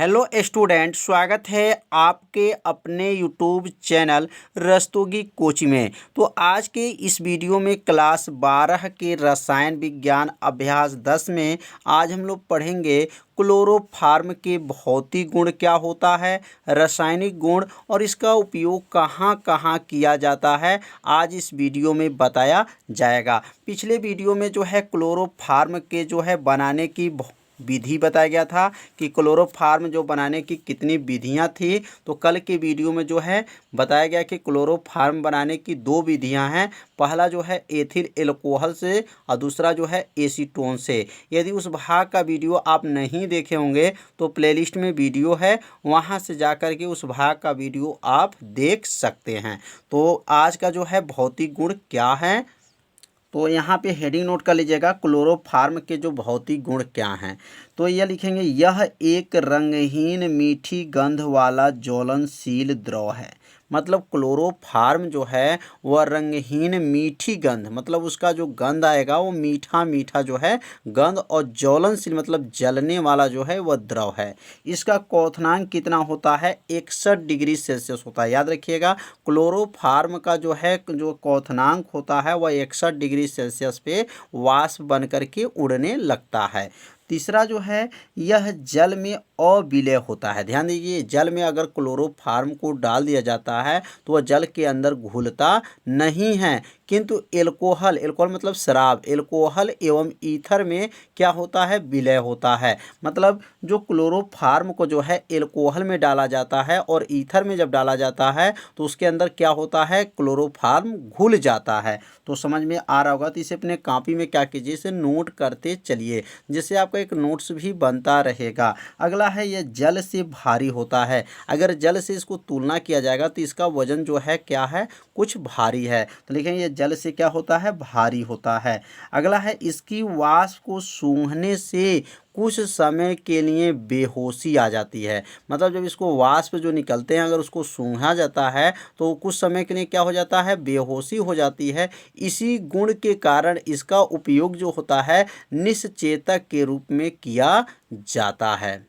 Hello student, स्वागत है आपके अपने यूट्यूब चैनल रस्तोगी कोचिंग में। तो आज के इस वीडियो में क्लास 12 के रसायन विज्ञान अभ्यास 10 में आज हम लोग पढ़ेंगे क्लोरोफार्म के भौतिक गुण क्या होता है, रासायनिक गुण और इसका उपयोग कहाँ कहाँ किया जाता है, आज इस वीडियो में बताया जाएगा। पिछले वीडियो में जो है क्लोरोफार्म के जो है बनाने की विधि बताया गया था कि क्लोरोफार्म जो बनाने की कितनी विधियां थी। तो कल के वीडियो में जो है बताया गया कि क्लोरोफार्म बनाने की दो विधियां हैं। पहला जो है एथिल एल्कोहल से और दूसरा जो है एसीटोन से। यदि उस भाग का वीडियो आप नहीं देखे होंगे तो प्लेलिस्ट में वीडियो है, वहां से जाकर के उस भाग का वीडियो आप देख सकते हैं। तो आज का जो है भौतिक गुण क्या है, तो यहाँ पे हेडिंग नोट कर लीजिएगा, क्लोरोफार्म के जो भौतिक गुण क्या हैं। तो यह लिखेंगे, यह एक रंगहीन मीठी गंध वाला ज्वलनशील द्रव है। मतलब क्लोरोफार्म जो है वह रंगहीन मीठी गंध, मतलब उसका जो गंध आएगा वो मीठा मीठा जो है गंध, और ज्वलनशील मतलब जलने वाला जो है वह द्रव है। इसका क्वथनांक कितना होता है, 61 डिग्री सेल्सियस होता है। याद रखिएगा, क्लोरोफार्म का जो है जो क्वथनांक होता है वह 61 डिग्री सेल्सियस पे वाष्प बन करके उड़ने लगता है। तीसरा जो है, यह जल में अविलय होता है। ध्यान दीजिए, जल में अगर क्लोरोफार्म को डाल दिया जाता है तो वह जल के अंदर घुलता नहीं है, किंतु एल्कोहल मतलब शराब, एल्कोहल एवं ईथर में क्या होता है, विलय होता है। मतलब जो क्लोरोफार्म को जो है एल्कोहल में डाला जाता है और ईथर में जब डाला जाता है तो उसके अंदर क्या होता है, क्लोरोफार्म घुल जाता है। तो समझ में आ रहा होगा। तो इसे अपने कॉपी में क्या कीजिए, इसे नोट करते चलिए, जिससे आपका एक नोट्स भी बनता रहेगा। अगला है, यह जल से भारी होता है। अगर जल से इसको तुलना किया जाएगा तो इसका वजन जो है क्या है, कुछ भारी है। तो लिखेंगे ये जल से क्या होता है, भारी होता है। अगला है, इसकी वाष्प को सूंघने से कुछ समय के लिए बेहोशी आ जाती है। मतलब जब इसको वाष्प जो निकलते हैं अगर उसको सूंघा जाता है तो कुछ समय के लिए क्या हो जाता है, बेहोशी हो जाती है। इसी गुण के कारण इसका उपयोग जो होता है निश्चेतक के रूप में किया जाता है।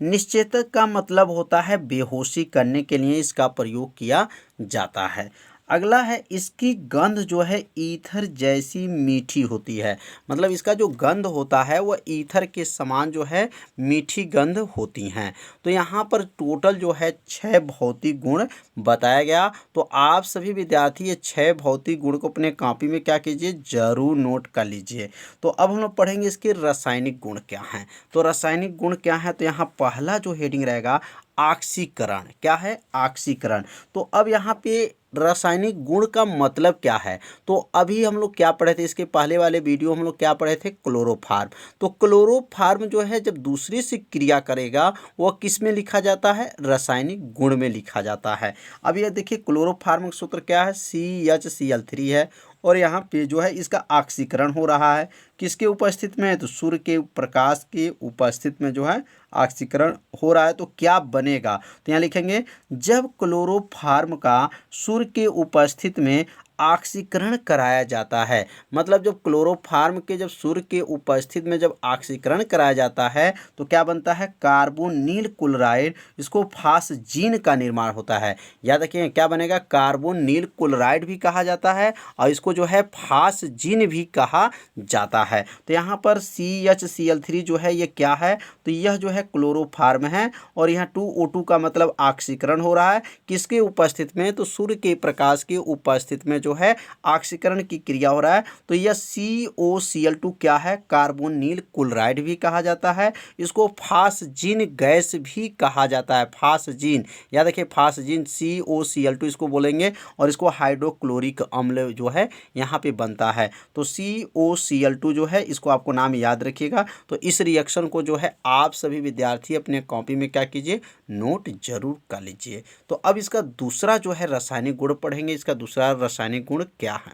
निश्चेतक का मतलब होता है बेहोशी करने के लिए इसका प्रयोग किया जाता है। अगला है, इसकी गंध जो है ईथर जैसी मीठी होती है। मतलब इसका जो गंध होता है वह ईथर के समान जो है मीठी गंध होती हैं। तो यहाँ पर टोटल जो है 6 भौतिक गुण बताया गया। तो आप सभी विद्यार्थी ये 6 भौतिक गुण को अपने कॉपी में क्या कीजिए, जरूर नोट कर लीजिए। तो अब हम लोग पढ़ेंगे इसके रासायनिक गुण क्या हैं। तो रासायनिक गुण क्या है, तो यहाँ पहला जो हेडिंग रहेगा ऑक्सीकरण। क्या है, ऑक्सीकरण। तो अब यहाँ पे रासायनिक गुण का मतलब क्या है, तो अभी हम लोग क्या पढ़े थे, इसके पहले वाले वीडियो हम लोग क्या पढ़े थे, क्लोरोफार्म। तो क्लोरोफार्म जो है जब दूसरे से क्रिया करेगा वह किस में लिखा जाता है, रासायनिक गुण में लिखा जाता है। अब ये देखिए, क्लोरोफार्म का सूत्र क्या है, CHCl3 है, और यहाँ पे जो है इसका ऑक्सीकरण हो रहा है। किसके उपस्थित में है, तो सूर्य के प्रकाश के उपस्थित में जो है ऑक्सीकरण हो रहा है। तो क्या बनेगा, तो यहाँ लिखेंगे, जब क्लोरोफार्म का सूर्य के उपस्थित में ऑक्सीकरण कराया जाता है। मतलब जब क्लोरोफार्म के जब सूर्य के उपस्थित में जब ऑक्सीकरण कराया जाता है तो क्या बनता है, कार्बोनिल क्लोराइड, इसको फास्जीन का निर्माण होता है। याद रखिए क्या बनेगा, कार्बोनिल क्लोराइड भी कहा जाता है और इसको जो है फास्जीन भी कहा जाता है। तो यहाँ पर CHCl3 जो है ये क्या है, तो यह जो है क्लोरोफार्म है, और यहाँ 2O2 का मतलब ऑक्सीकरण हो रहा है किसके उपस्थित में, तो सूर्य के प्रकाश के उपस्थित में जो है ऑक्सीकरण की क्रिया हो रहा है। तो यह COCl2 क्या है, कार्बोनिल क्लोराइड भी कहा जाता है। इसको फास्जीन गैस भी कहा जाता है, फास्जीन। याद रखिए, फास्जीन COCl2 इसको बोलेंगे, और इसको हाइड्रोक्लोरिक अम्ल जो है यहाँ पे बनता है। तो COCl2 जो है इसको आपको नाम याद रखिएगा। तो इस रिएक्शन को जो है आप सभी विद्यार्थी अपने कॉपी में क्या कीजिए, नोट जरूर कर लीजिए। तो अब इसका दूसरा जो है रासायनिक गुण पढ़ेंगे। इसका दूसरा रासायनिक गुण क्या है,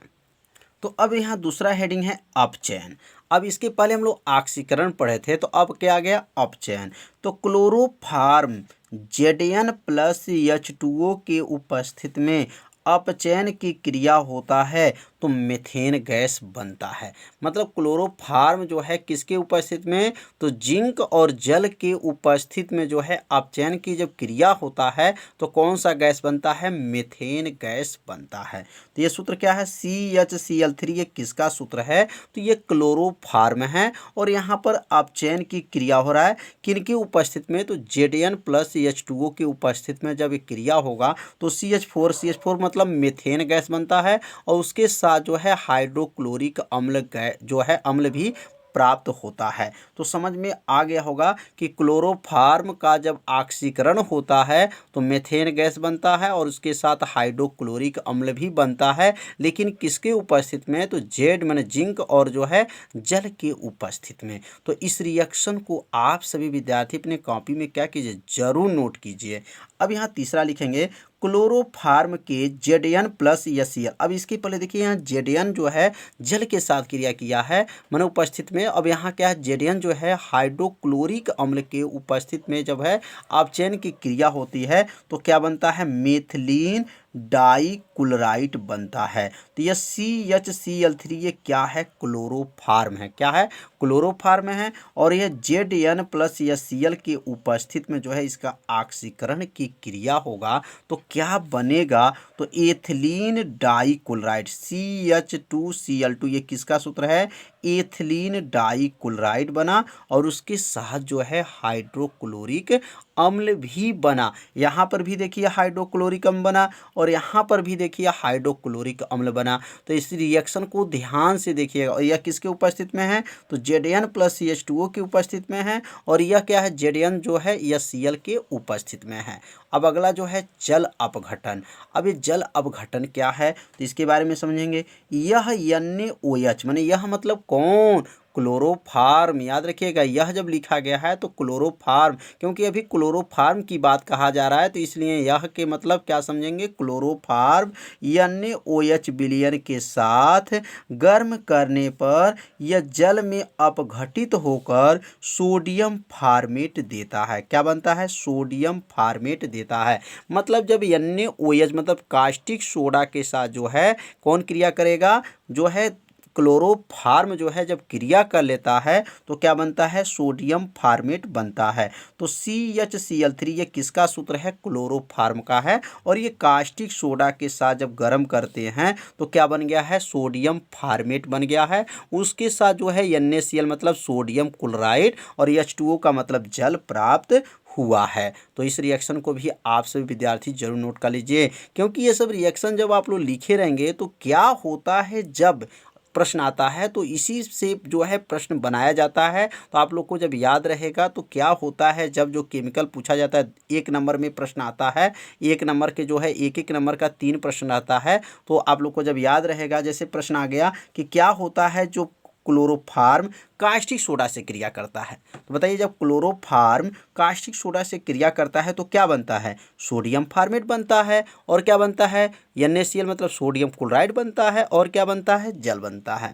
तो अब यहाँ दूसरा हेडिंग है अपचयन। अब इसके पहले हम लोग ऑक्सीकरण पढ़े थे, तो अब क्या आ गया, अपचयन। तो क्लोरोफार्म Zn+H2O के उपस्थित में अपचयन की क्रिया होता है तो मीथेन गैस बनता है। मतलब क्लोरोफार्म जो है किसके उपस्थित में, तो जिंक और जल के उपस्थित में जो है अपचयन की जब क्रिया होता है तो कौन सा गैस बनता है, मीथेन गैस बनता है। तो ये सूत्र क्या है, CHCl3, ये किसका सूत्र है, तो ये क्लोरोफार्म है। और यहाँ पर अपचयन की क्रिया हो रहा है किनकी उपस्थित में, तो Zn प्लस H2O की उपस्थित में जब ये क्रिया होगा तो CH4 मतलब मीथेन गैस बनता है और उसके साथ जो है हाइड्रोक्लोरिक अम्ल जो है अम्ल भी प्राप्त होता है। तो समझ में आ गया होगा कि क्लोरोफार्म का जब ऑक्सीकरण होता है तो मीथेन गैस बनता है और उसके साथ हाइड्रोक्लोरिक अम्ल भी बनता है, लेकिन किसके उपस्थित में, तो जेड माने जिंक और जो है जल के उपस्थित में। तो इस रिएक्शन को आप सभी विद्यार्थी अपने कॉपी में क्या कीजिए, जरूर नोट कीजिए। अब यहाँ तीसरा लिखेंगे क्लोरोफार्म के Zn प्लस Cl। अब इसके पहले देखिए यहाँ Zn जो है जल के साथ क्रिया किया है माने उपस्थित में। अब यहाँ क्या है, Zn जो है हाइड्रोक्लोरिक अम्ल के उपस्थित में जब है अपचयन की क्रिया होती है तो क्या बनता है, मेथिलीन डाइक्लोराइड बनता है। तो यह CHCl3 ये क्या है, क्लोरोफार्म है। क्या है, क्लोरोफार्म है। और यह Zn प्लस Cl के उपस्थित में जो है इसका ऑक्सीकरण की क्रिया होगा तो क्या बनेगा, तो एथिलीन डाइक्लोराइड CH2Cl2, ये किसका सूत्र है, एथिलीन डाइक्लोराइड बना और उसके साथ जो है हाइड्रोक्लोरिक अम्ल भी बना। यहाँ पर भी देखिए हाइड्रोक्लोरिक अम्ल बना और यहाँ पर भी देखिए हाइड्रोक्लोरिक अम्ल बना। तो इस रिएक्शन को ध्यान से देखिएगा। और यह किसके उपस्थित में है, तो Zn प्लस CH2O के उपस्थित में है और यह क्या है, Zn जो है यह Cl के उपस्थित में है। अब अगला जो है जल अपघटन। अब ये जल अपघटन क्या है, तो इसके बारे में समझेंगे। यह NaOH माने यह मतलब कौन, क्लोरोफार्म। याद रखिएगा यह जब लिखा गया है तो क्लोरोफार्म, क्योंकि अभी क्लोरोफार्म की बात कहा जा रहा है तो इसलिए यह के मतलब क्या समझेंगे, क्लोरोफार्म NaOH विलयन के साथ गर्म करने पर यह जल में अपघटित होकर सोडियम फार्मेट देता है। क्या बनता है, सोडियम फार्मेट देता है। मतलब जब NaOH मतलब कास्टिक सोडा के साथ जो है कौन क्रिया करेगा, जो है क्लोरोफार्म जो है जब क्रिया कर लेता है तो क्या बनता है, सोडियम फार्मेट बनता है। तो CHCl3 ये किसका सूत्र है, क्लोरोफार्म का है। और ये कास्टिक सोडा के साथ जब गर्म करते हैं तो क्या बन गया है, सोडियम फार्मेट बन गया है। उसके साथ जो है NaCl मतलब सोडियम क्लोराइड और H2O का मतलब जल प्राप्त हुआ है। तो इस रिएक्शन को भी आप सभी विद्यार्थी जरूर नोट कर लीजिए, क्योंकि ये सब रिएक्शन जब आप लोग लिखे रहेंगे तो क्या होता है जब प्रश्न आता है तो इसी से जो है प्रश्न बनाया जाता है। तो आप लोग को जब याद रहेगा तो क्या होता है जब जो केमिकल पूछा जाता है, 1 नंबर में प्रश्न आता है, 1 नंबर के जो है 1 नंबर का 3 प्रश्न आता है। तो आप लोग को जब याद रहेगा, जैसे प्रश्न आ गया कि क्या होता है जो क्लोरोफार्म कास्टिक सोडा से क्रिया करता है, तो बताइए जब क्लोरोफार्म कास्टिक सोडा से क्रिया करता है तो क्या बनता है, सोडियम फार्मेट बनता है। और क्या बनता है, NaCl मतलब सोडियम क्लोराइड बनता है और क्या बनता है, जल बनता है।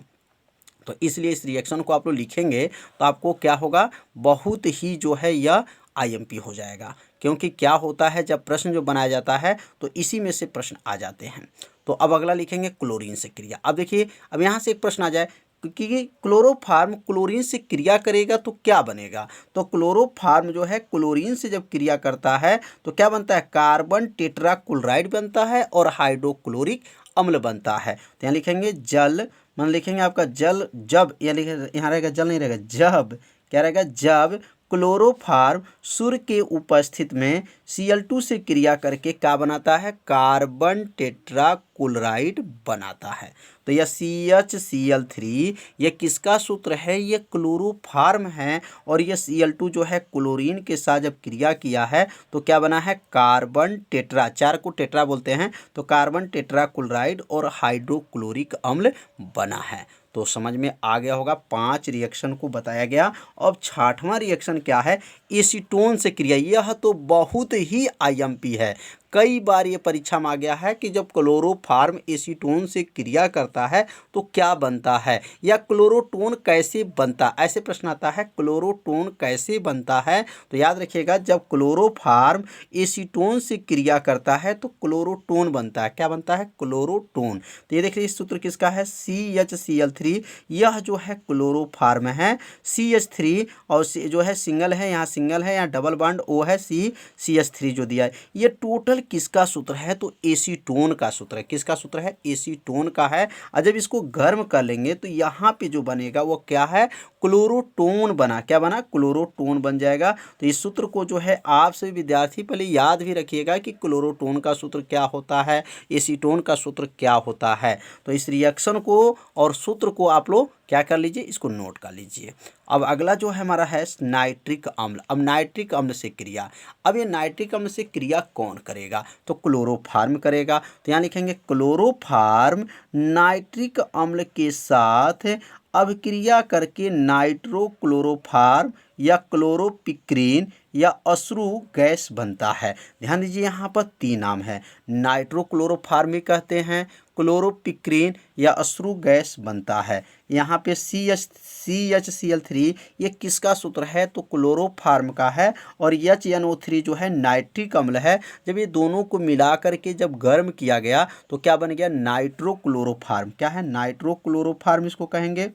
तो इसलिए इस रिएक्शन को आप लोग लिखेंगे तो आपको क्या होगा, बहुत ही जो है यह IMP हो जाएगा। क्योंकि क्या होता है जब प्रश्न जो बनाया जाता है तो इसी में से प्रश्न आ जाते हैं। तो अब अगला लिखेंगे क्लोरीन से क्रिया। अब देखिए अब यहाँ से एक प्रश्न आ जाए कि क्लोरोफार्म क्लोरीन से क्रिया करेगा तो क्या बनेगा। तो क्लोरोफार्म जो है क्लोरीन से जब क्रिया करता है तो क्या बनता है, कार्बन टेट्राक्लोराइड बनता है और हाइड्रोक्लोरिक अम्ल बनता है। तो यहाँ लिखेंगे जल, मान लिखेंगे आपका जल जब, यहाँ रहेगा जल नहीं रहेगा जब, क्या रहेगा, जब क्लोरोफार्म सूर्य के उपस्थित में Cl2 से क्रिया करके क्या बनाता है, कार्बन टेट्राक्लोराइड बनाता है। तो यह CHCl3 ये किसका सूत्र है, ये क्लोरोफार्म है। और ये Cl2 जो है क्लोरीन के साथ जब क्रिया किया है तो क्या बना है, कार्बन टेट्रा, 4 को टेट्रा बोलते हैं, तो कार्बन टेट्राक्लोराइड और हाइड्रोक्लोरिक अम्ल बना है। तो समझ में आ गया होगा, 5 रिएक्शन को बताया गया। अब 6वां रिएक्शन क्या है, एसीटोन से क्रिया। यह तो बहुत ही IMP है। कई बार ये परीक्षा में आ गया है कि जब क्लोरोफॉर्म एसीटोन से क्रिया करता है तो क्या बनता है, या क्लोरोटोन कैसे बनता, ऐसे प्रश्न आता है क्लोरोटोन कैसे बनता है। तो याद रखिएगा, जब क्लोरोफॉर्म एसीटोन से क्रिया करता है तो क्लोरोटोन बनता है। क्या बनता है? क्लोरोटोन। तो ये देखिए, इस सूत्र किसका है? CHCl3। यह जो है क्लोरोफॉर्म है, CH3 और जो है सिंगल है, यहाँ सिंगल है, यहाँ डबल बॉन्ड O है, CH3 जो दिया है। ये टोटल किसका सूत्र है? तो एसीटोन का सूत्र है। किसका सूत्र है? एसीटोन का है। और जब इसको गर्म कर लेंगे तो यहाँ पे जो बनेगा वो क्या है? क्लोरोटोन बना। क्या बना? क्लोरोटोन बन जाएगा। तो इस सूत्र को जो है आप सभी विद्यार्थी पहले याद भी रखिएगा कि क्लोरोटोन का सूत्र क्या होता है, एसीटोन का सूत्र क्या होता है। तो इस रिएक्शन को और सूत्र को आप लोग क्या कर लीजिए, इसको नोट कर लीजिए। अब अगला जो है हमारा है नाइट्रिक अम्ल। अब नाइट्रिक अम्ल से क्रिया, अब ये नाइट्रिक अम्ल से क्रिया कौन करेगा? तो क्लोरोफॉर्म करेगा। तो यहाँ लिखेंगे क्लोरोफॉर्म नाइट्रिक अम्ल के साथ अभिक्रिया करके नाइट्रोक्लोरोफॉर्म या क्लोरोपिक्रीन या अश्रु गैस बनता है। ध्यान दीजिए, यहाँ पर तीन नाम है, नाइट्रोक्लोरोफॉर्म भी कहते हैं, क्लोरोपिक्रीन या अश्रु गैस बनता है। यहाँ पे CHCl3 ये किसका सूत्र है? तो क्लोरोफॉर्म का है। और HNO3 जो है नाइट्रिक अम्ल है। जब ये दोनों को मिला करके जब गर्म किया गया तो क्या बन गया? नाइट्रोक्लोरोफॉर्म। क्या है? नाइट्रोक्लोरोफॉर्म इसको कहेंगे,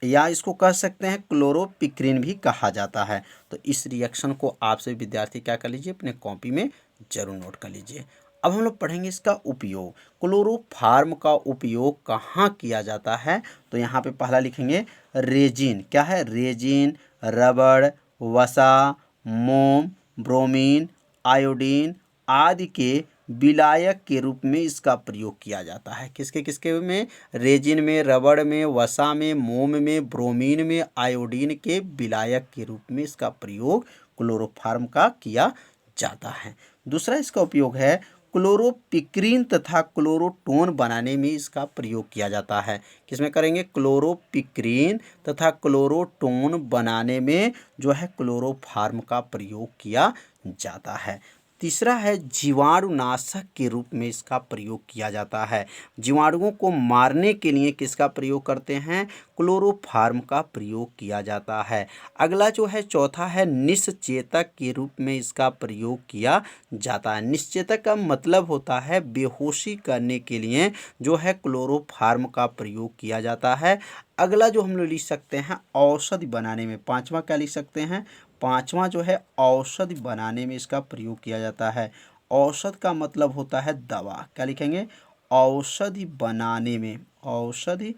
या इसको कह सकते हैं क्लोरोपिक्रीन भी कहा जाता है। तो इस रिएक्शन को आप सभी विद्यार्थी क्या कर लीजिए, अपने कॉपी में जरूर नोट कर लीजिए। अब हम लोग पढ़ेंगे इसका उपयोग। क्लोरोफॉर्म का उपयोग कहाँ किया जाता है? तो यहाँ पे पहला लिखेंगे रेजिन। क्या है? रेजिन, रबड़, वसा, मोम, ब्रोमीन, आयोडीन आदि के विलायक के रूप में इसका प्रयोग किया जाता है। किसके किसके में? रेजिन में, रबड़ में, वसा में, मोम में, ब्रोमीन में, आयोडीन के विलायक के रूप में इसका प्रयोग क्लोरोफॉर्म का किया जाता है। दूसरा इसका उपयोग है क्लोरोपिक्रीन तथा क्लोरोटोन बनाने में इसका प्रयोग किया जाता है। किसमें करेंगे? क्लोरोपिक्रीन तथा क्लोरोटोन बनाने में जो है क्लोरोफॉर्म का प्रयोग किया जाता है। तीसरा है जीवाणुनाशक के रूप में इसका प्रयोग किया जाता है। जीवाणुओं को मारने के लिए किसका प्रयोग करते हैं? क्लोरोफॉर्म का प्रयोग किया जाता है। अगला जो है चौथा है निश्चेतक के रूप में इसका प्रयोग किया जाता है। निश्चेतक का मतलब होता है बेहोशी करने के लिए जो है क्लोरोफॉर्म का प्रयोग किया जाता है। अगला जो हम लोग लिख सकते हैं औषधि बनाने में, पांचवा क्या लिख सकते हैं? पांचवा जो है औषधि बनाने में इसका प्रयोग किया जाता है। औषध का मतलब होता है दवा। क्या लिखेंगे? औषधि बनाने में, औषधि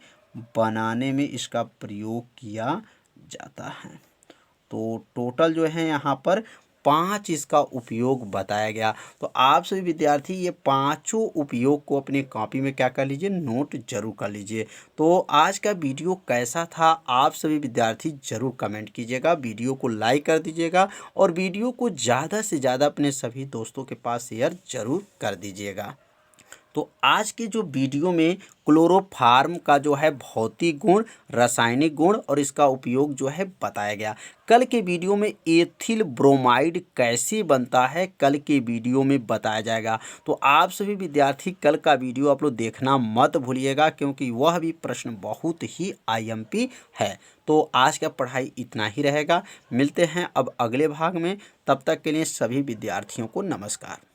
बनाने में इसका प्रयोग किया जाता है। तो टोटल जो है यहाँ पर 5 इसका उपयोग बताया गया। तो आप सभी विद्यार्थी ये पांचों उपयोग को अपने कॉपी में क्या कर लीजिए, नोट जरूर कर लीजिए। तो आज का वीडियो कैसा था आप सभी विद्यार्थी जरूर कमेंट कीजिएगा, वीडियो को लाइक कर दीजिएगा और वीडियो को ज़्यादा से ज़्यादा अपने सभी दोस्तों के पास शेयर जरूर कर दीजिएगा। तो आज के जो वीडियो में क्लोरोफॉर्म का जो है भौतिक गुण, रासायनिक गुण और इसका उपयोग जो है बताया गया। कल के वीडियो में एथिल ब्रोमाइड कैसे बनता है कल के वीडियो में बताया जाएगा। तो आप सभी विद्यार्थी कल का वीडियो आप लोग देखना मत भूलिएगा, क्योंकि वह भी प्रश्न बहुत ही IMP है। तो आज का पढ़ाई इतना ही रहेगा। मिलते हैं अब अगले भाग में, तब तक के लिए सभी विद्यार्थियों को नमस्कार।